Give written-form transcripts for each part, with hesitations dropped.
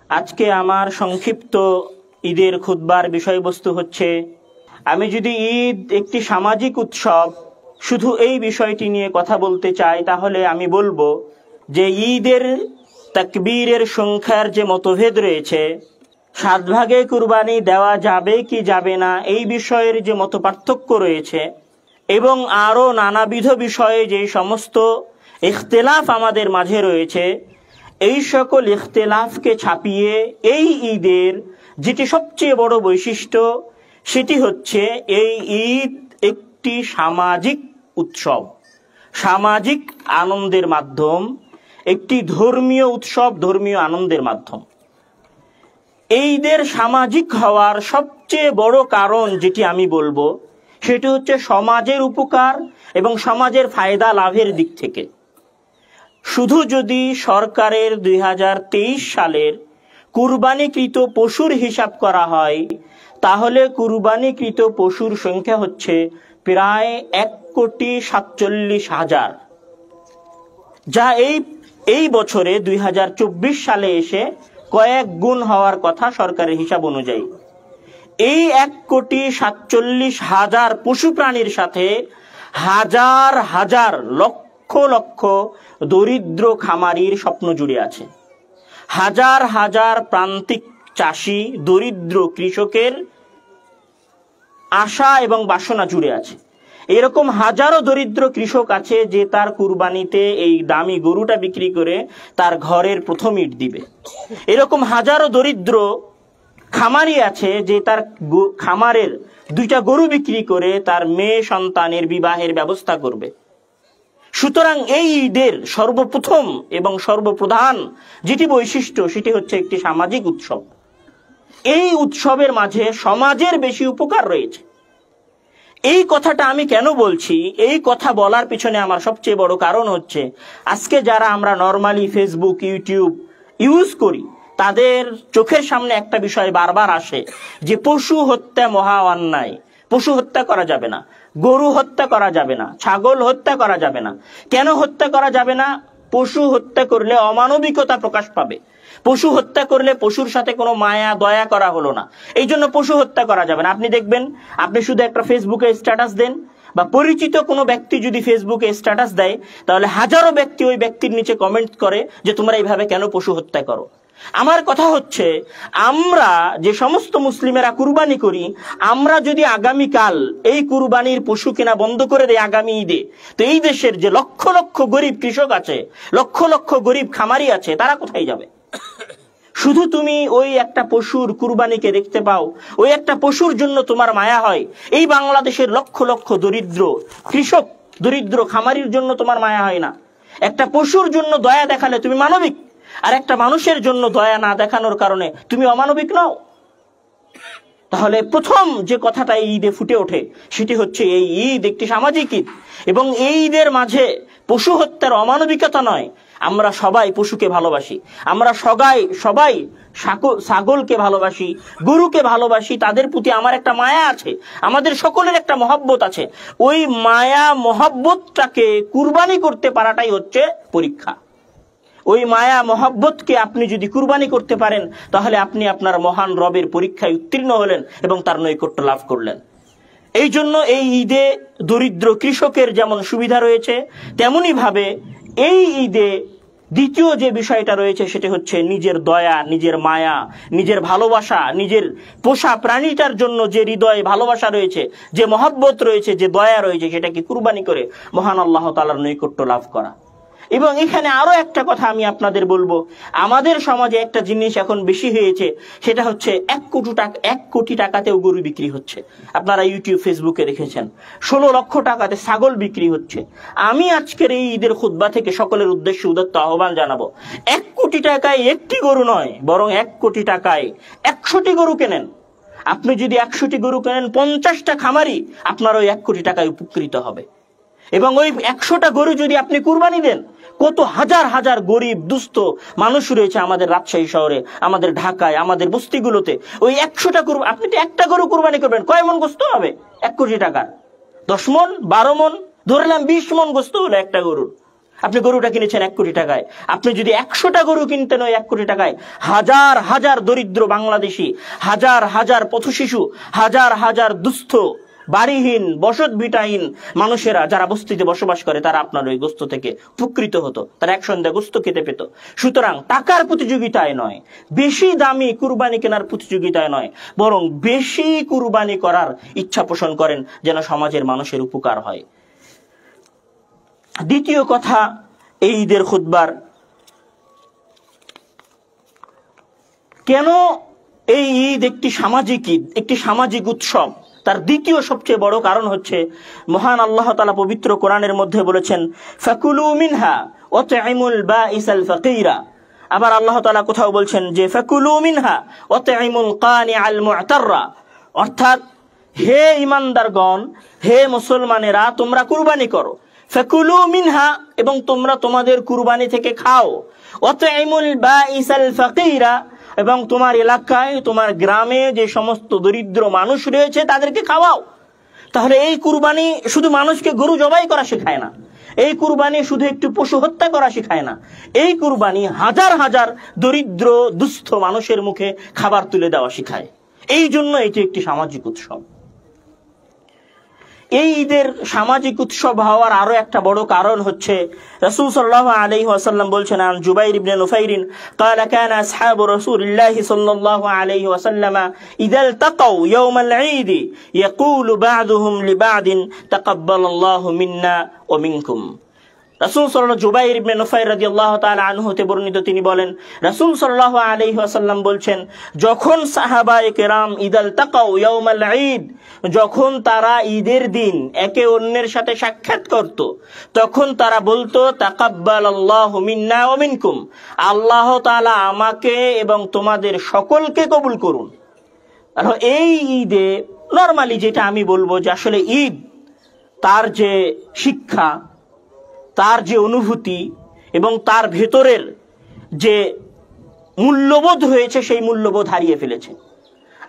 আজকে আমার সংক্ষিপ্ত ঈদের খুতবার বিষয়বস্তু হচ্ছে, আমি যদি ঈদ একটি সামাজিক উৎসব শুধু এই বিষয়টি নিয়ে কথা বলতে চাই, তাহলে আমি বলবো যে ঈদের তাকবীরের সংখ্যার যে মতভেদ রয়েছে, 7 ভাগে কুরবানি দেওয়া যাবে কি যাবে না এই বিষয়ের যে মত পার্থক্য রয়েছে, এবং আরও নানাবিধ বিষয়ে যে সমস্ত ইখতিলাফ আমাদের মাঝে রয়েছে, এই সকল ইখতিলাফকে ছাপিয়ে এই ঈদের যেটি সবচেয়ে বড় বৈশিষ্ট্য, সেটি হচ্ছে এই ঈদ একটি সামাজিক উৎসব, সামাজিক আনন্দের মাধ্যম, একটি ধর্মীয় উৎসব, ধর্মীয় আনন্দের মাধ্যম। এই ঈদের সামাজিক হওয়ার সবচেয়ে বড় কারণ যেটি আমি বলবো, সেটি হচ্ছে সমাজের উপকার এবং সমাজের ফায়দা লাভের দিক থেকে। শুধু যদি সরকারের 2023 সালের কুরবানিকৃত পশুর হিসাব করা হয়, তাহলে কুরবানিকৃত পশুর সংখ্যা হচ্ছে প্রায় 1,47,000,000, যা এই বছরে 2024 সালে এসে কয়েক গুণ হওয়ার কথা সরকারের হিসাব অনুযায়ী। এই 1,47,000,000 পশু প্রাণীর সাথে হাজার হাজার লক্ষ লক্ষ দরিদ্র খামারির স্বপ্ন জুড়ে আছে, হাজার হাজার প্রান্তিক চাষি, দরিদ্র কৃষকের আশা এবং বাসনা জুড়ে আছে। এরকম হাজারো দরিদ্র কৃষক আছে যে তার কুরবানিতে এই দামি গরুটা বিক্রি করে তার ঘরের প্রথম ইট দিবে। এরকম হাজারো দরিদ্র খামারি আছে যে তার খামারের 2টা গরু বিক্রি করে তার মেয়ে সন্তানের বিবাহের ব্যবস্থা করবে। সুতরাং এই ঈদের সর্বপ্রথম এবং সর্বপ্রধান যেটি বৈশিষ্ট্য, সেটি হচ্ছে একটি সামাজিক উৎসব। এই উৎসবের মাঝে সমাজের বেশি উপকার রয়েছে। এই কথাটা আমি কেন বলছি? এই কথা বলার পিছনে আমার সবচেয়ে বড় কারণ হচ্ছে, আজকে যারা আমরা নরমালি ফেসবুক, ইউটিউব ইউজ করি, তাদের চোখের সামনে একটা বিষয় বারবার আসে যে পশু হত্যা মহা অন্যায়, পশু হত্যা করা যাবে না, গরু হত্যা করা যাবে না, ছাগল হত্যা করা যাবে না। কেন হত্যা করা যাবে না? পশু হত্যা করলে অমানবিকতা প্রকাশ পাবে, পশু হত্যা করলে পশুর সাথে কোনো মায়া দয়া করা হলো না, এই জন্য পশু হত্যা করা যাবে না। আপনি দেখবেন, আপনি শুধু একটা ফেসবুকে স্ট্যাটাস দেন, বা পরিচিত কোনো ব্যক্তি যদি ফেসবুকে স্ট্যাটাস দেয়, তাহলে হাজারো ব্যক্তি ওই ব্যক্তির নিচে কমেন্ট করে যে তোমরা এইভাবে কেন পশু হত্যা করো। আমার কথা হচ্ছে, আমরা যে সমস্ত মুসলিমেরা কুরবানি করি, আমরা যদি আগামীকাল এই কুরবানির পশু কেনা বন্ধ করে দেয় আগামী ঈদে, তো এই দেশের যে লক্ষ লক্ষ গরিব কৃষক আছে, লক্ষ লক্ষ গরিব খামারি আছে, তারা কোথায় যাবে? শুধু তুমি ওই একটা পশুর কুরবানিকে দেখতে পাও, ওই একটা পশুর জন্য তোমার মায়া হয়। এই বাংলাদেশের লক্ষ লক্ষ দরিদ্র কৃষক, দরিদ্র খামারির জন্য তোমার মায়া হয় না। একটা পশুর জন্য দয়া দেখালে তুমি মানবিক, আর একটা মানুষের জন্য দয়া না দেখানোর কারণে তুমি অমানবিক নও। তাহলে প্রথম যে কথাটা এই ঈদে ফুটে ওঠে, সেটি হচ্ছে এই ঈদ একটি সামাজিক ঈদ, এবং এই ঈদের মাঝে পশু হত্যার অমানবিকতা নয়। আমরা সবাই পশুকে ভালোবাসি, আমরা সবাই ছাগলকে ভালোবাসি, গরুকে ভালোবাসি, তাদের প্রতি আমার একটা মায়া আছে, আমাদের সকলের একটা মহব্বত আছে। ওই মায়া মহব্বতটাকে কুরবানি করতে পারাটাই হচ্ছে পরীক্ষা। ওই মায়া মহব্বতকে আপনি যদি কুরবানি করতে পারেন, তাহলে আপনি আপনার মহান রবের পরীক্ষায় উত্তীর্ণ হলেন এবং তার নৈকট্য লাভ করলেন। এই জন্য এই ঈদে দরিদ্র কৃষকের যেমন সুবিধা রয়েছে, তেমনি ভাবে এই ঈদে দ্বিতীয় যে বিষয়টা রয়েছে, সেটা হচ্ছে নিজের দয়া, নিজের মায়া, নিজের ভালোবাসা, নিজের পোষা প্রাণীটার জন্য যে হৃদয়ে ভালোবাসা রয়েছে, যে মহব্বত রয়েছে, যে দয়া রয়েছে, সেটাকে কুরবানি করে মহান আল্লাহ তাআলার নৈকট্য লাভ করা। এবং এখানে আরো একটা কথা আমি আপনাদের বলবো, আমাদের সমাজে একটা জিনিস এখন বেশি হয়েছে, সেটা হচ্ছে 1 কোটি টাকাতেও গরু বিক্রি হচ্ছে। আপনারা ইউটিউব, ফেসবুকে দেখেছেন 16 লক্ষ টাকাতে ছাগল বিক্রি হচ্ছে। আমি আজকের এই ঈদের খুতবা থেকে সকলের উদ্দেশ্যে উদাত্ত আহ্বান জানাবো, 1 কোটি টাকায় একটি গরু নয়, বরং 1 কোটি টাকায় 100টি গরু কেনেন। আপনি যদি 100টি গরু কেনেন, 50টা খামারি আপনার ওই 1 কোটি টাকায় উপকৃত হবে। এবং ওই 100টা গরু যদি আপনি কুরবানি দেন, কত হাজার হাজার গরিব দুস্থ মানুষ রয়েছে আমাদের রাজশাহী শহরে, আমাদের ঢাকায়, আমাদের বস্তিগুলোতে। ওই 100টা গরু, আপনি তো একটা গরু কুরবানি করবেন, কয় মন গোশত হবে 1 কোটি টাকার? 10 মন, 12 মন, ধরলাম 20 মন গোশত হলো একটা গরুর। আপনি গরুটা কিনেছেন 1 কোটি টাকায়, আপনি যদি 100টা গরু কিনতেন ওই 1 কোটি টাকায়, হাজার হাজার দরিদ্র বাংলাদেশি, হাজার হাজার পথশিশু, হাজার হাজার দুস্থ বাড়িহীন বসত ভিটাহীন মানুষেরা যারা বস্তিতে বসবাস করে তারা আপনার ওই গোস্ত থেকে উপকৃত হতো, তারা এক সন্ধ্যা গোস্ত খেতে পেত। সুতরাং টাকার প্রতিযোগিতায় নয়, বেশি দামি কুরবানি কেনার প্রতিযোগিতায় নয়, বরং বেশি কুরবানি করার ইচ্ছা পোষণ করেন যেন সমাজের মানুষের উপকার হয়। দ্বিতীয় কথা, এই ঈদের খুতবার কেন এই ঈদ একটি সামাজিক ঈদ, একটি সামাজিক উৎসব, তার দ্বিতীয় সবচেয়ে বড় কারণ হচ্ছে মহান আল্লাহ তাআলা পবিত্র কোরআনের মধ্যে বলেছেন ফাকুলু মিনহা ওয়া তুইমুল বাঈসাল ফাকিরা। আবার আল্লাহ তাআলা কোথাও বলছেন যে ফাকুলু মিনহা ওয়া তুইমুল কানিআল মু'তাররা, অর্থাৎ হে ঈমানদারগণ, হে মুসলমানেরা, তোমরা কুরবানি করো। ফাকুলু মিনহা, এবং তোমরা তোমাদের কুরবানি থেকে খাও। ওয়া তুইমুল বাঈসাল ফাকিরা, এবং তোমার এলাকায় তোমার গ্রামে যে সমস্ত দরিদ্র মানুষ রয়েছে তাদেরকে খাওয়াও। তাহলে এই কুরবানি শুধু মানুষকে গরু জবাই করা শেখায় না, এই কুরবানি শুধু একটু পশু হত্যা করা শেখায় না, এই কুরবানি হাজার হাজার দরিদ্র দুস্থ মানুষের মুখে খাবার তুলে দেওয়া শেখায়। এই জন্য এটি একটি সামাজিক উৎসব। এই ঈদের সামাজিক উৎসব হওয়ার আরো একটা বড় কারণ হচ্ছে রাসূল সাল্লাল্লাহু আলাইহি ওয়াসাল্লাম বলছেন, আন জুবাইর ইবনে নুফাইর قال كان اصحاب رسول الله صلى الله عليه وسلم اذا التقوا يوم العيد يقول بعضهم لبعض تقبل الله منا ومنكم। রাসূল সাল্লাল্লাহু জুবাইর ইবনে নুফাইর রাদিয়াল্লাহু তাআলা আনহু হতে বর্ণিত, তিনি বলেন রাসূল সাল্লাল্লাহু আলাইহি ওয়াসাল্লাম বলছেন, যখন সাহাবায়ে কেরাম ইদাল তাকাউ ইয়াউমাল ঈদ, যখন তারা ঈদের দিন একে অন্যের সাথে সাক্ষাৎ করত, তখন তারা বলতো তাকাব্বালাল্লাহু মিন্না ওয়া মিনকুম, আল্লাহ তাআলা আমাকে এবং তোমাদের সকলকে কবুল করুন। আর এই ঈদে নরমালি যেটা আমি বলবো যে আসলে ঈদ তার যে শিক্ষা, তার যে অনুভূতি এবং তার ভেতরের যে মূল্যবোধ রয়েছে সেই মূল্যবোধ হারিয়ে ফেলেছে।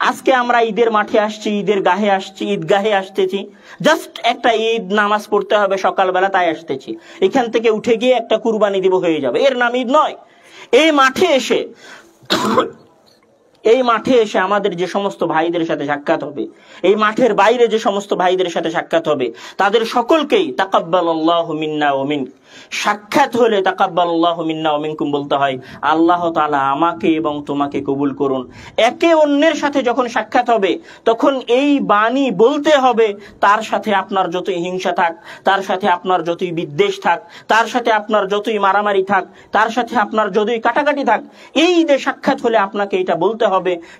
আজকে আমরা ঈদের মাঠে আসছি, ঈদের গাহে আসছি, ঈদগাহে আসতেছি, জাস্ট একটা ঈদ নামাজ পড়তে হবে সকালবেলা তাই আসতেছি, এখান থেকে উঠে গিয়ে একটা কুরবানি দিব হয়ে যাবে, এর নাম ঈদ নয়। এই মাঠে এসে আমাদের যে সমস্ত ভাইদের সাথে সাক্ষাৎ হবে, এই মাঠের বাইরে যে সমস্ত ভাইদের সাথে সাক্ষাৎ হবে, তাদের সকলকেই তাকাব্বালাল্লাহু মিন্না ওয়া মিনকুম, সাক্ষাৎ হলে তাকাব্বালাল্লাহু মিন্না ওয়া মিনকুম বলতে হয় আল্লাহ তাআলা আমাকে এবং তোমাকে কবুল করুন। একে অন্যের সাথে যখন সাক্ষাৎ হবে তখন এই বাণী বলতে হবে, তার সাথে আপনার যতই হিংসা থাক, তার সাথে আপনার যতই বিদ্বেষ থাক, তার সাথে আপনার যতই মারামারি থাক, তার সাথে আপনার যতই কাটাকাটি থাক, এই ঈদে সাক্ষাৎ হলে আপনাকে এটা বলতে হবে।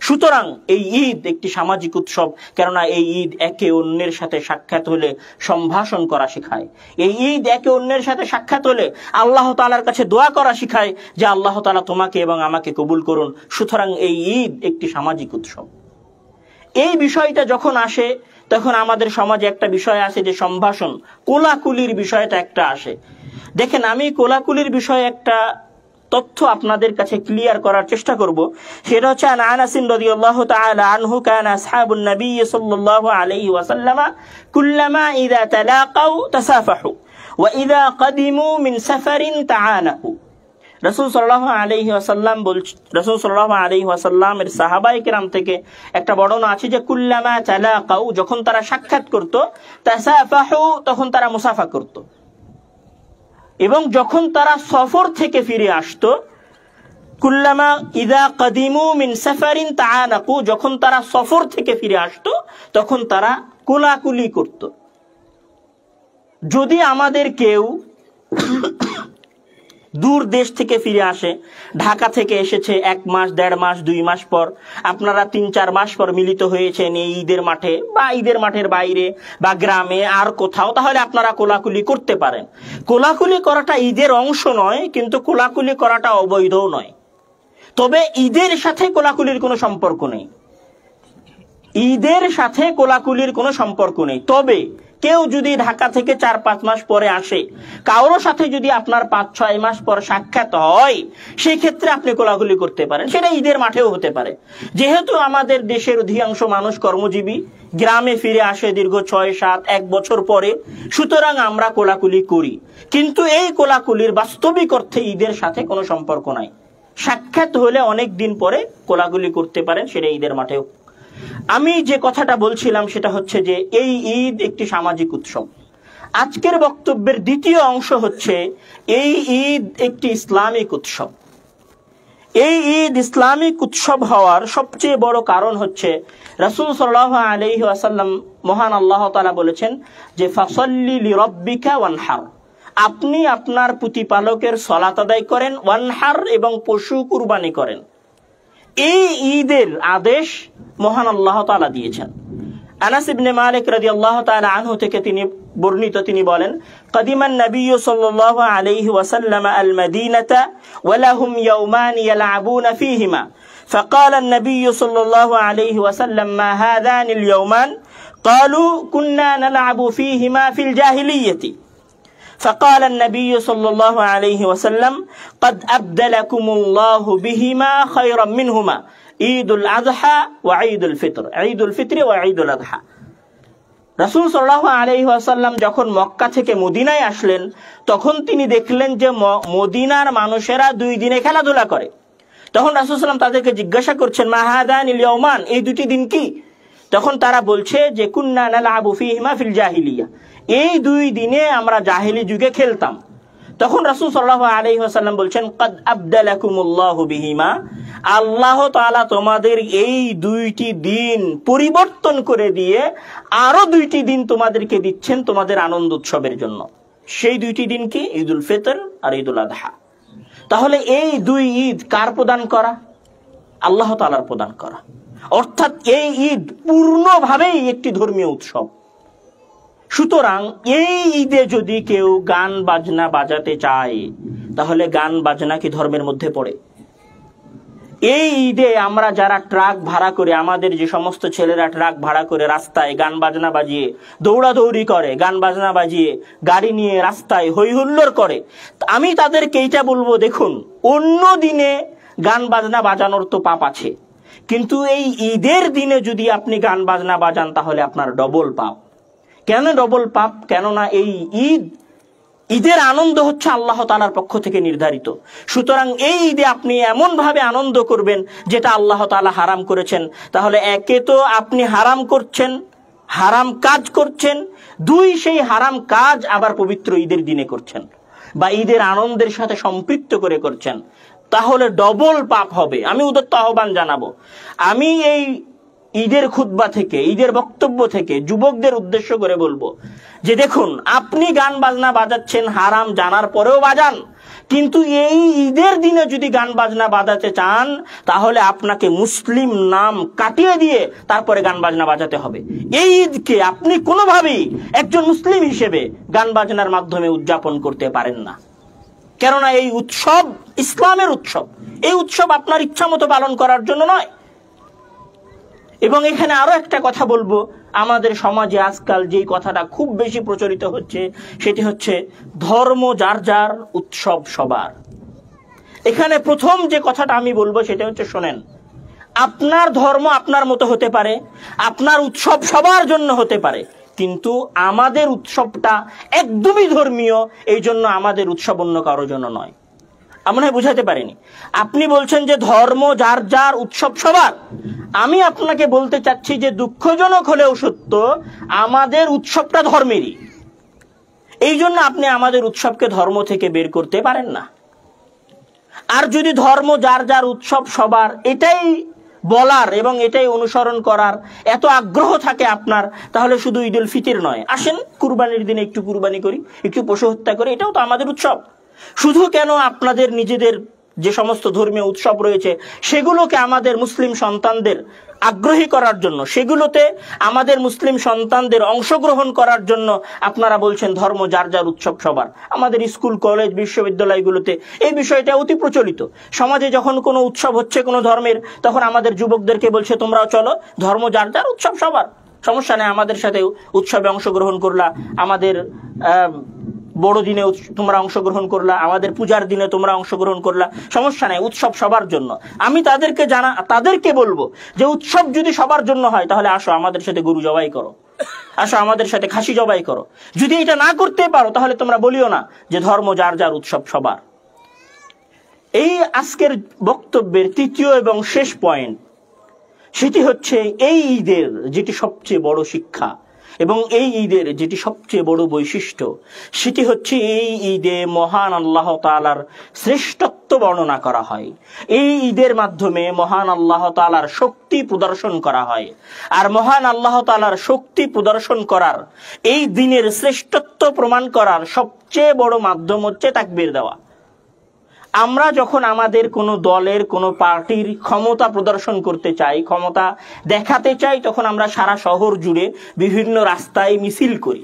সুতরাং এই ঈদ একটি সামাজিক উৎসব, কেননা এই ঈদ একে অন্যের সাথে সাক্ষাৎ হলে সম্ভাষণ করা শেখায়। এই ঈদ একে অন্যের সাথে সাক্ষাৎ হলে আল্লাহ তাআলার কাছে দোয়া করা শেখায় যে আল্লাহ তাআলা তোমাকে এবং আমাকে কবুল করুন। সুতরাং এই ঈদ একটি সামাজিক উৎসব। এই বিষয়টা যখন আসে তখন আমাদের সমাজে একটা বিষয় আছে যে সম্ভাষণ, কোলাকুলির বিষয়টা একটা আসে। দেখেন, আমি কোলাকুলির বিষয়ে একটা তথ্য আপনাদের কাছে ক্লিয়ার করার চেষ্টা করব। সেটা হচ্ছে আন আনাস রাদিয়াল্লাহু তাআলা আনহু কানা আসহাবুন নবী সাল্লাল্লাহু আলাইহি ওয়াসাল্লাম কুল্লামা ইযা তালাকাউ তাসাফাহু ওয়া ইযা কাদিমু মিন সাফারিন তাআনাহু। রাসূল সাল্লাল্লাহু আলাইহি ওয়াসাল্লামের সাহাবায়ে কেরাম থেকে একটা বর্ণনা আছে যে কুল্লামা তালাকাউ, যখন তারা সাক্ষাৎ করত, তাসাফাহু, তখন তারা মুসাফা করত, এবং যখন তারা সফর থেকে ফিরে আসতো, কুল্লামা ইযা কাদিমু মিন সাফারিন তাআনাকু, যখন তারা সফর থেকে ফিরে আসতো তখন তারা কোলাকুলি করত। যদি আমাদের কেউ দূর দেশ থেকে ফিরে আসে, ঢাকা থেকে এসেছে 1 মাস, 1.5 মাস, 2 মাস পর, আপনারা 3-4 মাস পর মিলিত হয়েছেন এই ঈদের মাঠে বা ঈদের মাঠের বাইরে বা গ্রামে আর কোথাও, তাহলে আপনারা কোলাকুলি করতে পারেন। কোলাকুলি করাটা ঈদের অংশ নয়, কিন্তু কোলাকুলি করাটা অবৈধও নয়। তবে ঈদের সাথে কোলাকুলির কোনো সম্পর্ক নেই, ঈদের সাথে কোলাকুলির কোনো সম্পর্ক নেই। তবে কেউ যদি ঢাকা থেকে 4-5 মাস পরে আসে, কারোর সাথে যদি আপনার 5-6 মাস পর সাক্ষাৎ হয়, সেই ক্ষেত্রে আপনি কোলাকুলি করতে পারেন। সেটা ঈদের মাঠেও হতে পারে। যেহেতু আমাদের দেশের অধিকাংশ মানুষ কর্মজীবী, গ্রামে ফিরে আসে দীর্ঘ 6-7-1 বছর পরে, সুতরাং আমরা কোলাকুলি করি। কিন্তু এই কোলাকুলির বাস্তবিক অর্থে ঈদের সাথে কোনো সম্পর্ক নাই। সাক্ষাৎ হলে অনেক দিন পরে কোলাকুলি করতে পারেন, সেটা ঈদের মাঠেও। আমি যে কথাটা বলছিলাম সেটা হচ্ছে যে এই ঈদ একটি সামাজিক উৎসব। আজকের বক্তব্যের দ্বিতীয় অংশ হচ্ছে এই ঈদ একটি ইসলামিক উৎসব। এই ঈদ ইসলামিক উৎসব হওয়ার সবচেয়ে বড় কারণ হচ্ছে রাসূল সাল্লাল্লাহু আলাইহি ওয়াসাল্লাম, মহান আল্লাহ তাআলা বলেছেন যে ফাসাল্লি লিরাব্বিকা ওয়ানহার, আপনি আপনার প্রতিপালকের সালাত আদায় করেন, ওয়ানহার এবং পশু কুরবানি করেন। এই ঈদের আদেশ মহান আল্লাহ তাআলা দিয়েছেন। আনাস ইবনে মালিক রাদিয়াল্লাহু তাআলা আনহু থেকে তিনি বর্ণিত, তিনি বলেন, কাদিমান নবী সাল্লাল্লাহু আলাইহি ওয়াসাল্লাম আল মাদিনাতা ওয়া লাহুম ইয়াওমান ইয়ালআবুনা ফীহিমা فقال النبي صلى الله عليه وسلم ما هذان اليومان قالوا كنا نلعب فيهما في الجاهلية فقال النبي صلى الله عليه وسلم قد أبدلكم الله بهما خيرا منهما عيد الأضحى وعيد الفطر عيد الفطر وعيد الأضحى। রাসূল সাল্লাল্লাহু আলাইহি ওয়াসাল্লাম যখন মক্কা থেকে মদিনায় আসলেন, তখন তিনি দেখলেন যে মদিনার মানুষেরা 2 দিনে খেলাধুলা করে। তখন রাসূল সাল্লাল্লাহু আলাইহি ওয়াসাল্লাম তাদেরকে জিজ্ঞাসা করছেন, মা হাদানিল ইয়াওমান, এই 2টি দিন কি? তখন তারা বলছে যে কুন্না নালআবু ফীহিমা ফিল জাহিলিয়া, এই 2 দিনে আমরা জাহেলি যুগে খেলতাম। তখন রাসূল সাল্লাল্লাহু আলাইহি ওয়াসাল্লাম বলছেন, কাদ আবদালাকুমুল্লাহু বিহিমা, আল্লাহ তাআলা তোমাদের এই 2টি দিন পরিবর্তন করে দিয়ে আরো 2টি দিন তোমাদেরকে দিচ্ছেন তোমাদের আনন্দ উৎসবের জন্য। সেই 2টি দিন কি? ঈদুল ফিতর আর ঈদুল আযহা। তাহলে এই 2 ঈদ কার প্রদান করা? আল্লাহ তাআলার প্রদান করা। অর্থাৎ এই ঈদ পূর্ণভাবেই একটি ধর্মীয় উৎসব। সুতরাং এই ঈদে যদি কেউ গান বাজনা বাজাতে চায়, তাহলে গান বাজনা কি ধর্মের মধ্যে পড়ে? এই ঈদে আমরা যারা ট্রাক ভাড়া করে, আমাদের যে সমস্ত ছেলেরা ট্রাক ভাড়া করে রাস্তায় গান বাজনা বাজিয়ে দৌড়াদৌড়ি করে, গান বাজনা বাজিয়ে গাড়ি নিয়ে রাস্তায় হই হুল্লোড় করে, আমি তাদেরকে এইটা বলবো, দেখুন, অন্য দিনে গান বাজনা বাজানোর তো পাপ আছে, কিন্তু এই ঈদের দিনে যদি আপনি গান বাজনা বাজান তাহলে আপনার ডবল পাপ। কেন ডবল পাপ? কেননা এই ঈদের আনন্দ হচ্ছে আল্লাহ তাআলার পক্ষ থেকে নির্ধারিত। সুতরাং এই ঈদে আপনি এমন ভাবে আনন্দ করবেন যেটা আল্লাহ তাআলা হারাম করেছেন। তাহলে একে তো আপনি হারাম করছেন, হারাম কাজ করছেন, 2 সেই হারাম কাজ আবার পবিত্র ঈদের দিনে করছেন বা ঈদের আনন্দের সাথে সম্পৃক্ত করে করছেন, তাহলে ডবল পাপ হবে। আমি উদাত্ত আহ্বান জানাবো, আমি এই ঈদের খুতবা থেকে, ঈদের বক্তব্য থেকে যুবকদের উদ্দেশ্য করে বলবো যে দেখুন, আপনি গান বাজনা বাজাচ্ছেন হারাম জানার পরেও বাজান, কিন্তু এই ঈদের দিনে যদি গান বাজনা বাজাতে চান তাহলে আপনাকে মুসলিম নাম কাটিয়ে দিয়ে তারপরে গান বাজনা বাজাতে হবে। এই ঈদকে আপনি কোনোভাবেই একজন মুসলিম হিসেবে গান বাজনার মাধ্যমে উদযাপন করতে পারেন না। কেননা এই উৎসব ইসলামের উৎসব। এই উৎসব আপনার ইচ্ছা মতো পালন করার জন্য নয়। এবং এখানে আরো একটা কথা বলবো, আমাদের সমাজে আজকাল যেই কথাটা খুব বেশি প্রচলিত হচ্ছে সেটি হচ্ছে ধর্ম যার যার, উৎসব সবার। এখানে প্রথম যে কথাটা আমি বলবো সেটা হচ্ছে, শোনেন, আপনার ধর্ম আপনার মতো হতে পারে, আপনার উৎসব সবার জন্য হতে পারে, কিন্তু আমাদের উৎসবটা একদমই ধর্মীয়, এই জন্য আমাদের উৎসব অন্য কারোর জন্য নয়। আমি মনে হয় বুঝাতে পারিনি। আপনি বলছেন যে ধর্ম যার যার, উৎসব সবার। আমি আপনাকে বলতে চাচ্ছি যে দুঃখজনক হলেও সত্য, আমাদের উৎসবটা ধর্মেরই। এই জন্য আপনি আমাদের উৎসবকে ধর্ম থেকে বের করতে পারেন না। আর যদি ধর্ম যার যার, উৎসব সবার, এটাই বলার এবং এটাই অনুসরণ করার এত আগ্রহ থাকে আপনার, তাহলে শুধু ঈদুল ফিতর নয়, আসেন কুরবানির দিনে একটু কুরবানি করি, একটু পশু হত্যা করি, এটাও তো আমাদের উৎসব। শুধু কেন আপনাদের নিজেদের যে সমস্ত ধর্মীয় উৎসব রয়েছে সেগুলোকে আমাদের মুসলিম সন্তানদের আগ্রহী করার জন্য, সেগুলোতে আমাদের মুসলিম সন্তানদের অংশগ্রহণ করার জন্য আপনারা বলছেন ধর্ম যার যার, উৎসব সবার। আমাদের স্কুল, কলেজ, বিশ্ববিদ্যালয়গুলোতে এই বিষয়টা অতি প্রচলিত। সমাজে যখন কোনো উৎসব হচ্ছে কোনো ধর্মের, তখন আমাদের যুবকদেরকে বলছে তোমরাও চলো, ধর্ম যার যার, উৎসব সবার। সমস্যা নেই, আমাদের সাথে উৎসবে অংশগ্রহণ করলা, আমাদের বড়দিনে তোমরা অংশগ্রহণ করলা, আমাদের পূজার দিনে তোমরা অংশগ্রহণ করলা, সমস্যা নেই, উৎসব সবার জন্য। আমি তাদেরকে বলবো যে উৎসব যদি সবার জন্য হয় তাহলে আসো আমাদের সাথে গরু জবাই করো, আসো আমাদের সাথে খাসি জবাই করো। যদি এটা না করতে পারো তাহলে তোমরা বলিও না যে ধর্ম যার যার, উৎসব সবার। এই আজকের বক্তব্যের তৃতীয় এবং শেষ পয়েন্ট, সেটি হচ্ছে এই ঈদের যেটি সবচেয়ে বড় শিক্ষা এবং এই ঈদের যেটি সবচেয়ে বড় বৈশিষ্ট্য, সেটি হচ্ছে এই ঈদে মহান আল্লাহ তাআলার শ্রেষ্ঠত্ব বর্ণনা করা হয়। এই ঈদের মাধ্যমে মহান আল্লাহ তাআলার শক্তি প্রদর্শন করা হয়। আর মহান আল্লাহ তাআলার শক্তি প্রদর্শন করার, এই দিনের শ্রেষ্ঠত্ব প্রমাণ করার সবচেয়ে বড় মাধ্যম হচ্ছে তাকবীর দেওয়া। আমরা যখন আমাদের কোনো দলের, কোনো পার্টির ক্ষমতা প্রদর্শন করতে চাই, ক্ষমতা দেখাতে চাই, তখন আমরা সারা শহর জুড়ে বিভিন্ন রাস্তায় মিছিল করি।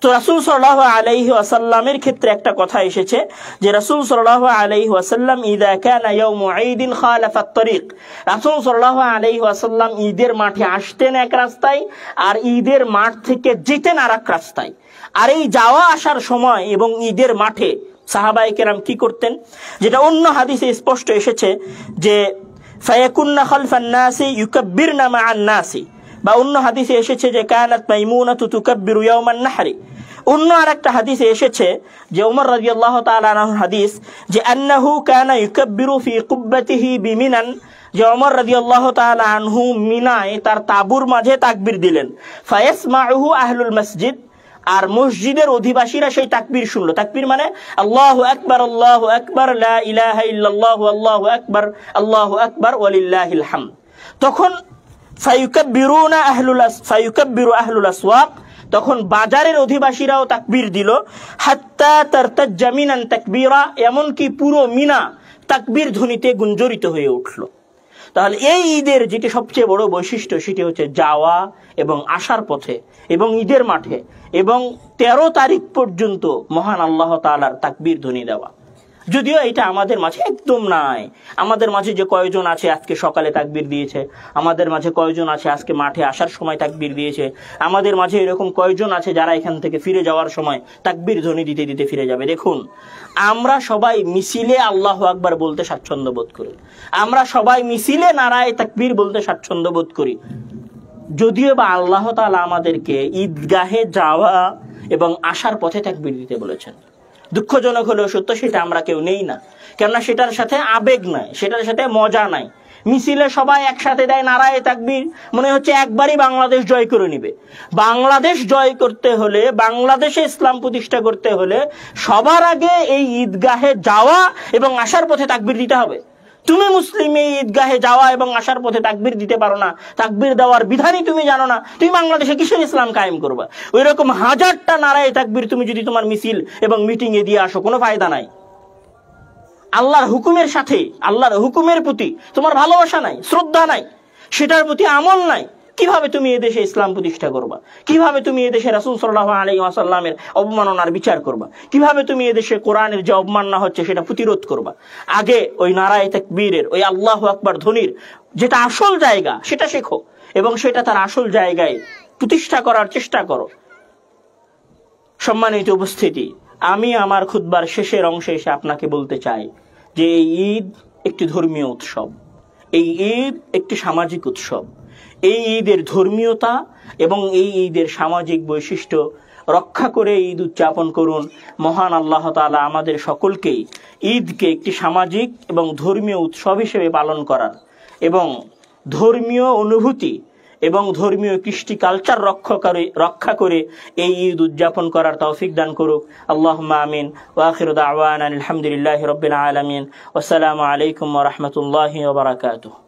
তো রাসূল সাল্লাল্লাহু আলাইহি ওয়াসাল্লামের ক্ষেত্রে একটা কথা এসেছে যে রাসূল সাল্লাল্লাহু আলাইহি ওয়াসাল্লাম ইযা কানা ইয়াউমু ঈদিন খালাফাত তরিক, রাসূল সাল্লাল্লাহু আলাইহি ওয়াসাল্লাম ঈদের মাঠে আসতেন এক রাস্তায় আর ঈদের মাঠ থেকে যেতেন আরেক রাস্তায়। আর এই যাওয়া আসার সময় এবং ঈদের মাঠে সাহাবায়ে কেরাম কি করতেন, যেটা অন্য হাদিসে স্পষ্ট এসেছে যে ফায়াকুননা খালফান নাসি ইউকাব্বিরনা মা'আন নাসি, বা অন্য হাদিসে এসেছে যে কানাত মাইমুনাতু তুকাব্বিরু ইয়াওমান নাহরি। অন্য আরেকটা হাদিসে এসেছে যে ওমর রাদিয়াল্লাহু তাআলা আনহু হাদিস, যে আন্নাহু কানা ইউকাব্বিরু ফি কুব্বাতিহি বিমিনান, যে ওমর রাদিয়াল্লাহু তাআলা আনহু মিনায় তার তাঁবুর মাঝে তাকবীর দিলেন। ফায়াসমাউহু আহলুল মসজিদ, আর মসজিদের অধিবাসীরা সেই তাকবীর শুনলো। তাকবীর মানে আল্লাহু আকবার, লা ইলাহা ইল্লাল্লাহু আল্লাহু আকবার ওয়ালিল্লাহিল হামদ। তখন ফায়ুকাব্বিরু আহলুল আসওয়াক, তখন বাজারের অধিবাসীরাও তাকবীর দিল। হাত্তা তারতাজ্জা মিনান তাকবীরা, এমনকি পুরো মিনা তাকবীর ধ্বনিতে গুঞ্জরিত হয়ে উঠল। তাহলে এই ঈদের যেটি সবচেয়ে বড় বৈশিষ্ট্য, সেটি হচ্ছে যাওয়া এবং আসার পথে এবং ঈদের মাঠে এবং 13 তারিখ পর্যন্ত মহান আল্লাহ তাআলার তাকবীর ধ্বনি দেওয়া। যদিও এটা আমাদের মাঝে একদম নাই। আমাদের মাঝে যে কয়জন আছে আজকে সকালে তাকবীর দিয়েছে, আমাদের মাঝে কয়জন আছে আজকে মাঠে আসার সময় তাকবীর দিয়েছে, আমাদের মাঝে এরকম কয়জন আছে যারা এখান থেকে ফিরে যাওয়ার সময় তাকবীর ধ্বনি দিতে দিতে ফিরে যাবে। দেখুন, আমরা সবাই মিছিলে আল্লাহু আকবার বলতে স্বাচ্ছন্দ্য বোধ করি, আমরা সবাই মিছিলে নারায়ে তাকবীর বলতে স্বাচ্ছন্দ্য বোধ করি। যদিও বা আল্লাহ তাআলা আমাদেরকে ঈদগাহে যাওয়া এবং আসার পথে তাকবীর দিতে বলেছেন। দুঃখজনক হলেও সত্য, সেটা আমরা কেউ নেই না, কেননা সেটার সাথে আবেগ নাই, সেটার সাথে মজা নাই। মিছিলে সবাই একসাথে দেয় নারায়ে তাকবীর, মনে হচ্ছে একবারই বাংলাদেশ জয় করে নিবে। বাংলাদেশ জয় করতে হলে, বাংলাদেশে ইসলাম প্রতিষ্ঠা করতে হলে সবার আগে এই ঈদগাহে যাওয়া এবং আসার পথে তাকবীর দিতে হবে। তুমি মুসলিম, এই ঈদগাহে যাওয়া এবং আসার পথে তাকবীর দিতে পারো না, তাকবীর দেওয়ার বিধানই তুমি জানো না, তুমি বাংলাদেশে কিসের ইসলাম কায়েম করবা? ওই রকম হাজারটা নারায়ে তাকবীর তুমি যদি তোমার মিছিল এবং মিটিং এ দিয়ে আসো, কোনো ফায়দা নাই। আল্লাহর হুকুমের সাথে, আল্লাহর হুকুমের প্রতি তোমার ভালোবাসা নাই, শ্রদ্ধা নাই, সেটার প্রতি আমল নাই, কিভাবে তুমি এদেশে ইসলাম প্রতিষ্ঠা করবা? কিভাবে তুমি এদেশে রাসূল সাল্লাল্লাহু আলাইহি ওয়াসাল্লামের অবমাননার বিচার করবা? কিভাবে তুমি এদেশে কোরআনের যে অবমাননা হচ্ছে সেটা প্রতিরোধ করবা? আগে ওই নারায়ে তাকবীরের, ওই আল্লাহু আকবার ধ্বনির যেটা আসল জায়গা, সেটা শেখো এবং সেটা তার আসল জায়গায় প্রতিষ্ঠা করার চেষ্টা করো। সম্মানিত উপস্থিতি, আমি আমার খুতবার শেষের অংশে এসে আপনাকে বলতে চাই যে এই ঈদ একটি ধর্মীয় উৎসব, এই ঈদ একটি সামাজিক উৎসব। এই ঈদের ধর্মীয়তা এবং এই ঈদের সামাজিক বৈশিষ্ট্য রক্ষা করে ঈদ উদযাপন করুন। মহান আল্লাহ তাআলা আমাদের সকলকেই ঈদকে একটি সামাজিক এবং ধর্মীয় উৎসব হিসেবে পালন করার এবং ধর্মীয় অনুভূতি এবং ধর্মীয় কৃষ্টি কালচার রক্ষা করে এই ঈদ উদযাপন করার তৌফিক দান করুক। আল্লাহুম্মা আমিন। ওয়া আখিরু দাওয়ানা আলহামদুলিল্লাহি রাব্বিল আলামিন। ওয়াসসালামু আলাইকুম ওয়া রাহমাতুল্লাহি ওয়া বারাকাতুহু।